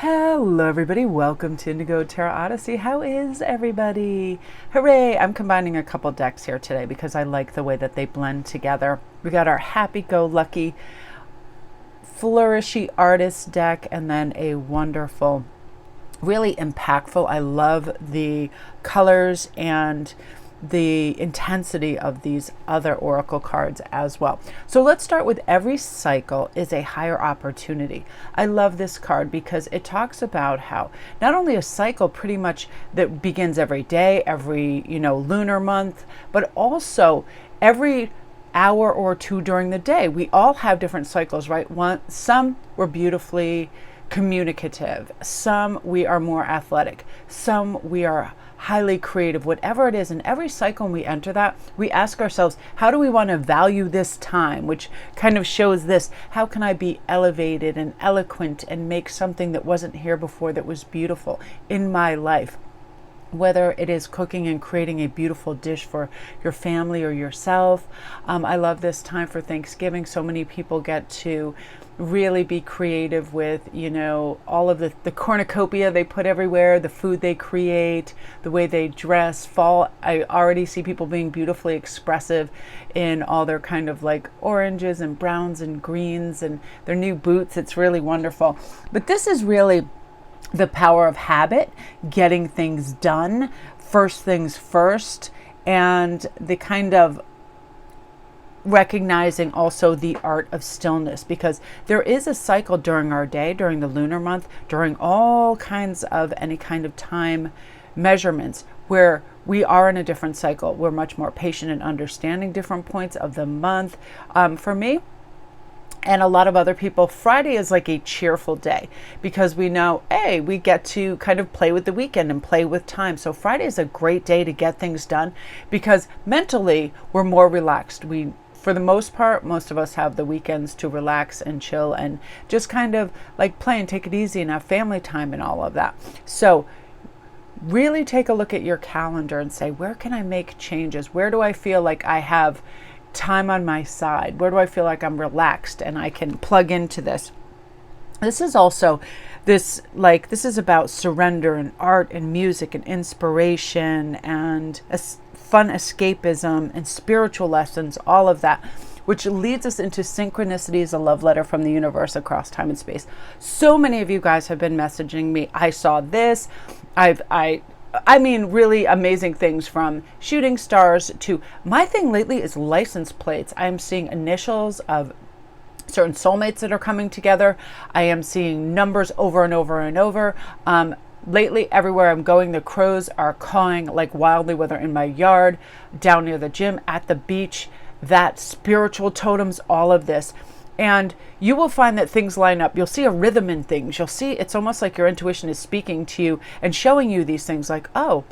Hello everybody, welcome to Indigo Tarot Odyssey. How is everybody? Hooray! I'm combining a couple decks here today because I like the way that they blend together. We got our happy-go-lucky, flourishy artist deck and then a wonderful, really impactful. I love the colors and the intensity of these other oracle cards as well. So let's start with every cycle is a higher opportunity. I love this card because it talks about how not only a cycle pretty much that begins every day, every lunar month, but also every hour or two during the day. We all have different cycles, right? Some were beautifully communicative, some we are more athletic, some we are highly creative, whatever it is. In every cycle when we enter that, we ask ourselves, how do we want to value this time? Which kind of shows this, how can I be elevated and eloquent and make something that wasn't here before that was beautiful in my life? Whether it is cooking and creating a beautiful dish for your family or yourself. I love this time for Thanksgiving. So many people get to really be creative with, all of the cornucopia they put everywhere, the food they create, the way they dress. Fall, I already see people being beautifully expressive in all their kind of like oranges and browns and greens and their new boots. It's really wonderful. But this is really the power of habit, getting things done, first things first, and the kind of recognizing also the art of stillness, because there is a cycle during our day, during the lunar month, during all kinds of any kind of time measurements where we are in a different cycle. We're much more patient in understanding different points of the month. For me, and a lot of other people, Friday is like a cheerful day because we know, hey, we get to kind of play with the weekend and play with time. So Friday is a great day to get things done because mentally we're more relaxed. For the most part, most of us have the weekends to relax and chill and just kind of like play and take it easy and have family time and all of that. So really take a look at your calendar and say, where can I make changes? Where do I feel like I have time on my side? Where do I feel like I'm relaxed and I can plug into this? This is also this is about surrender and art and music and inspiration and fun escapism and spiritual lessons, all of that, which leads us into synchronicities, a love letter from the universe across time and space. So many of you guys have been messaging me, I saw this, I mean, really amazing things, from shooting stars to my thing lately is license plates. I'm seeing initials of certain soulmates that are coming together. I am seeing numbers over and over and over. Lately, everywhere I'm going, the crows are cawing like wildly, whether in my yard, down near the gym, at the beach, that spiritual totems, all of this. And you will find that things line up. You'll see a rhythm in things. You'll see it's almost like your intuition is speaking to you and showing you these things like, oh,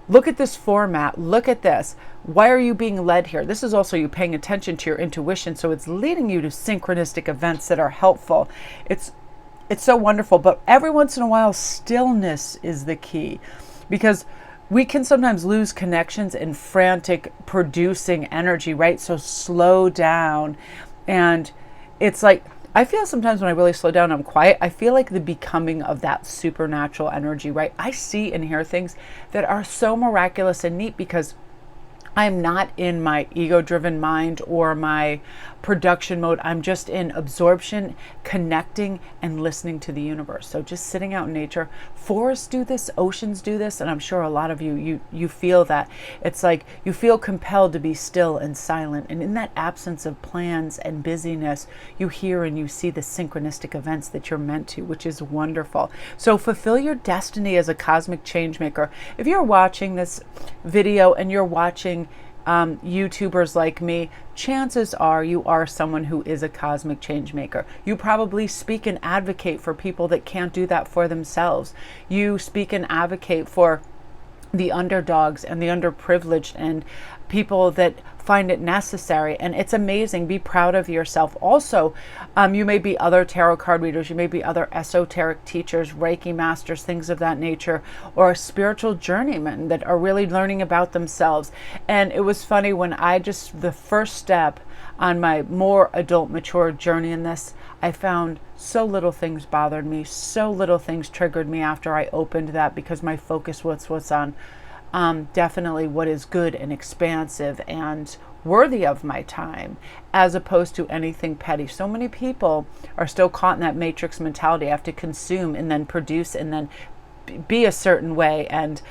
look at this format. Look at this. Why are you being led here? This is also you paying attention to your intuition. So it's leading you to synchronistic events that are helpful. It's so wonderful. But every once in a while, stillness is the key, because we can sometimes lose connections in frantic producing energy, right? So slow down. And it's like, I feel sometimes when I really slow down, I'm quiet, I feel like the becoming of that supernatural energy, right? I see and hear things that are so miraculous and neat because I'm not in my ego-driven mind or my production mode. I'm just in absorption, connecting, and listening to the universe. So just sitting out in nature. Forests do this, oceans do this, and I'm sure a lot of you feel that. It's like you feel compelled to be still and silent. And in that absence of plans and busyness, you hear and you see the synchronistic events that you're meant to, which is wonderful. So fulfill your destiny as a cosmic change maker. If you're watching this video and you're watching YouTubers like me, chances are you are someone who is a cosmic change maker. You probably speak and advocate for people that can't do that for themselves. You speak and advocate for the underdogs and the underprivileged and people that find it necessary. And it's amazing. Be proud of yourself. Also, you may be other tarot card readers, you may be other esoteric teachers, Reiki masters, things of that nature, or spiritual journeymen that are really learning about themselves. And it was funny when the first step on my more adult, mature journey in this, I found so little things bothered me, so little things triggered me after I opened that, because my focus was on definitely what is good and expansive and worthy of my time, as opposed to anything petty. So many people are still caught in that matrix mentality. I have to consume and then produce and then be a certain way. And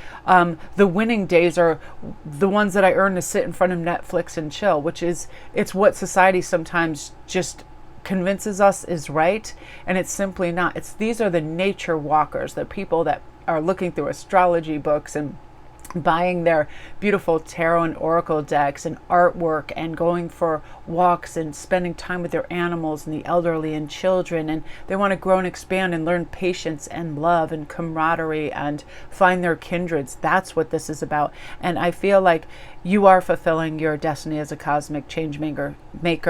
the winning days are the ones that I earn to sit in front of Netflix and chill, which is, it's what society sometimes just convinces us is right, and it's simply not. These are the nature walkers, the people that are looking through astrology books and buying their beautiful tarot and oracle decks and artwork and going for walks and spending time with their animals and the elderly and children, and they want to grow and expand and learn patience and love and camaraderie and find their kindreds. That's what this is about. And I feel like you are fulfilling your destiny as a cosmic change maker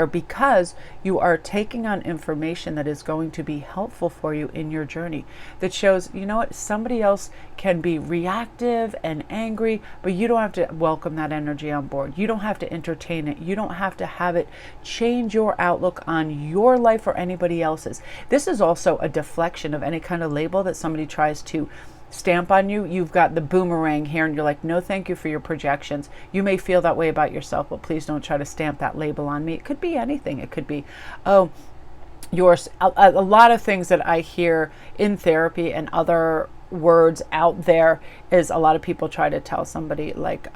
because you are taking on information that is going to be helpful for you in your journey, that shows, you know what, somebody else can be reactive and angry, but you don't have to welcome that energy on board. You don't have to entertain it. You don't have to have it change your outlook on your life or anybody else's. This is also a deflection of any kind of label that somebody tries to stamp on you. You've got the boomerang here, and you're like, no thank you for your projections. You may feel that way about yourself, but please don't try to stamp that label on me. It could be anything. It could be, oh, yours. A lot of things that I hear in therapy and other words out there is, a lot of people try to tell somebody like,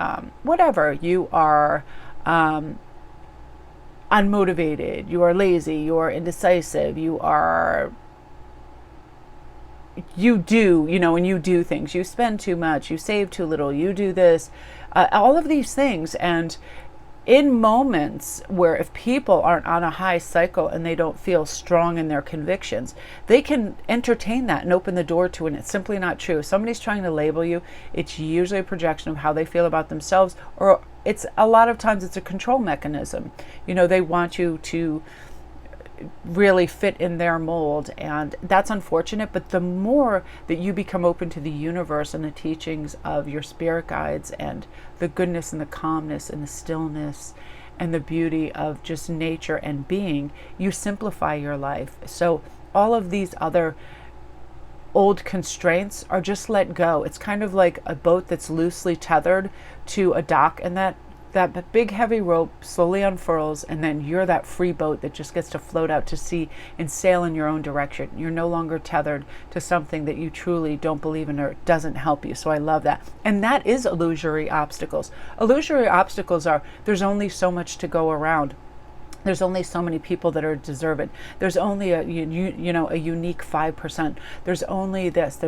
whatever, you are unmotivated, you are lazy, you are indecisive, you do, when you do things, you spend too much, you save too little, you do this, all of these things. And in moments where, if people aren't on a high cycle and they don't feel strong in their convictions, they can entertain that and open the door to it. And it's simply not true. If somebody's trying to label you, it's usually a projection of how they feel about themselves, or it's a lot of times it's a control mechanism. They want you to really fit in their mold, and that's unfortunate. But the more that you become open to the universe and the teachings of your spirit guides and the goodness and the calmness and the stillness and the beauty of just nature and being, you simplify your life. So all of these other old constraints are just let go. It's kind of like a boat that's loosely tethered to a dock, and that big heavy rope slowly unfurls, and then you're that free boat that just gets to float out to sea and sail in your own direction. You're no longer tethered to something that you truly don't believe in or doesn't help you. So I love that. And that is illusory obstacles. Illusory obstacles are, there's only so much to go around. There's only so many people that are deserving. There's only a unique 5%. There's only this.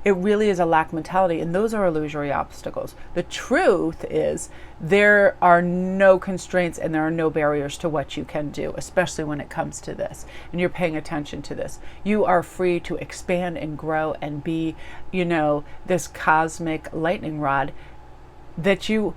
It really is a lack mentality, and those are illusory obstacles. The truth is, there are no constraints and there are no barriers to what you can do, especially when it comes to this. And you're paying attention to this. You are free to expand and grow and be, this cosmic lightning rod that you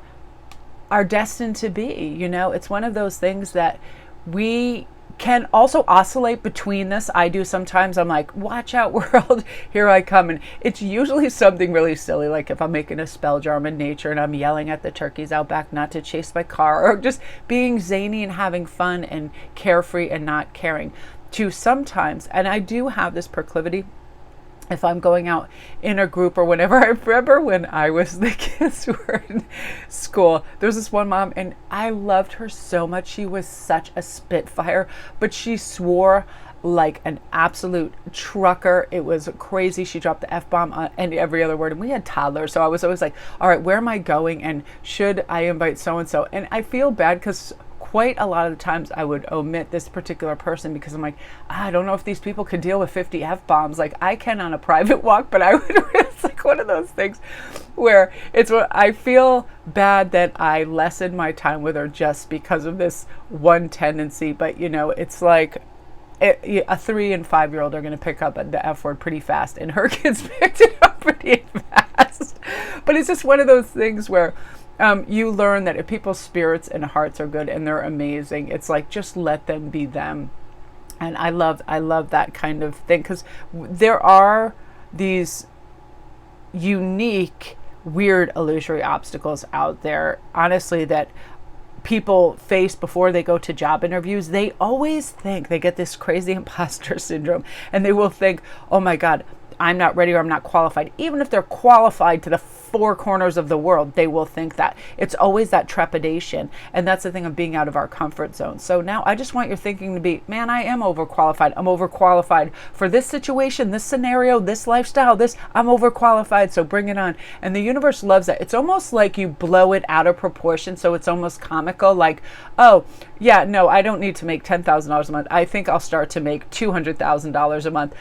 are destined to be. It's one of those things that we can also oscillate between this. I do sometimes. I'm like, watch out, world, here I come. And it's usually something really silly, like if I'm making a spell jar in nature and I'm yelling at the turkeys out back not to chase my car, or just being zany and having fun and carefree and not caring. To sometimes, and I do have this proclivity, if I'm going out in a group or whenever. I remember when the kids were in school, there was this one mom, and I loved her so much. She was such a spitfire, but she swore like an absolute trucker. It was crazy. She dropped the F-bomb and every other word. And we had toddlers, so I was always like, all right, where am I going? And should I invite so-and-so? And I feel bad because quite a lot of the times I would omit this particular person because I'm like, I don't know if these people could deal with 50 F-bombs. Like, I can on a private walk, but it's like one of those things where I feel bad that I lessen my time with her just because of this one tendency. But it's like a 3- and 5-year-old are going to pick up the F word pretty fast, and her kids picked it up pretty fast. But it's just one of those things where you learn that if people's spirits and hearts are good and they're amazing, it's like, just let them be them. And I love that kind of thing, because there are these unique, weird, illusory obstacles out there, honestly, that people face before they go to job interviews, they always think they get this crazy imposter syndrome, and they will think, oh my God, I'm not ready or I'm not qualified. Even if they're qualified to the four corners of the world, they will think that. It's always that trepidation. And that's the thing of being out of our comfort zone. So now I just want your thinking to be, man, I am overqualified. I'm overqualified for this situation, this scenario, this lifestyle, I'm overqualified. So bring it on. And the universe loves that. It's almost like you blow it out of proportion. So it's almost comical. Like, oh, yeah, no, I don't need to make $10,000 a month. I think I'll start to make $200,000 a month.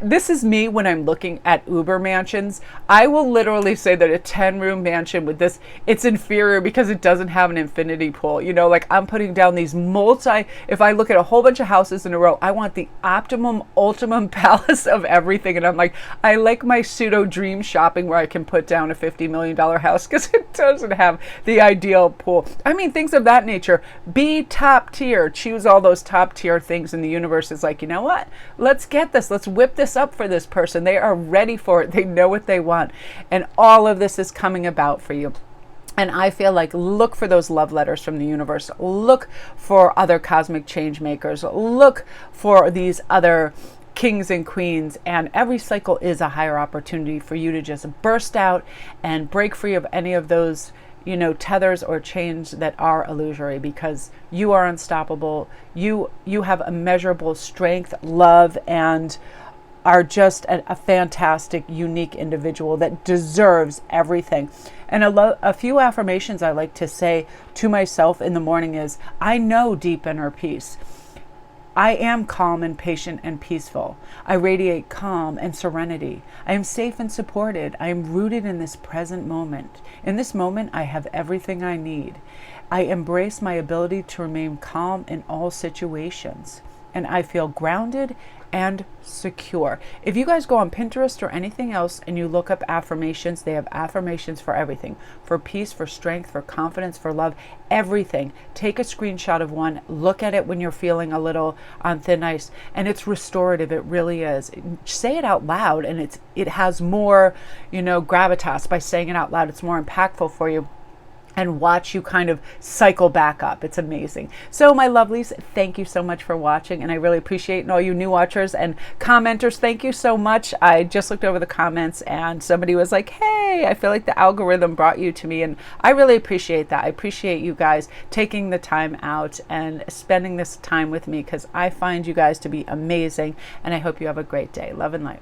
This is me when I'm looking at Uber mansions. I will literally say that a 10-room mansion with this, it's inferior because it doesn't have an infinity pool. You know, like I'm putting down these if I look at a whole bunch of houses in a row, I want the ultimum palace of everything. And I'm like, I like my pseudo dream shopping where I can put down a $50 million house because it doesn't have the ideal pool. I mean, things of that nature. Be top tier. Choose all those top tier things, and the universe is like, you know what? Let's get this. Let's whip this up for this person. They are ready for it. They know what they want. And all of this is coming about for you. And I feel like look for those love letters from the universe. Look for other cosmic change makers. Look for these other kings and queens. And every cycle is a higher opportunity for you to just burst out and break free of any of those tethers or chains that are illusory, because you are unstoppable. You have immeasurable strength, love, and are just a fantastic, unique individual that deserves everything. And a few affirmations I like to say to myself in the morning is, I know deep inner peace. I am calm and patient and peaceful. I radiate calm and serenity. I am safe and supported. I am rooted in this present moment. In this moment, I have everything I need. I embrace my ability to remain calm in all situations. And I feel grounded and secure. If you guys go on Pinterest or anything else and you look up affirmations, they have affirmations for everything, for peace, for strength, for confidence, for love, everything. Take a screenshot of one, look at it when you're feeling a little on thin ice, and it's restorative. It really is. Say it out loud, and it has more, gravitas by saying it out loud. It's more impactful for you. And watch you kind of cycle back up. It's amazing. So my lovelies, thank you so much for watching, and I really appreciate it. And all you new watchers and commenters, thank you so much. I just looked over the comments and somebody was like, hey, I feel like the algorithm brought you to me, and I really appreciate that. I appreciate you guys taking the time out and spending this time with me, because I find you guys to be amazing, and I hope you have a great day. Love and light.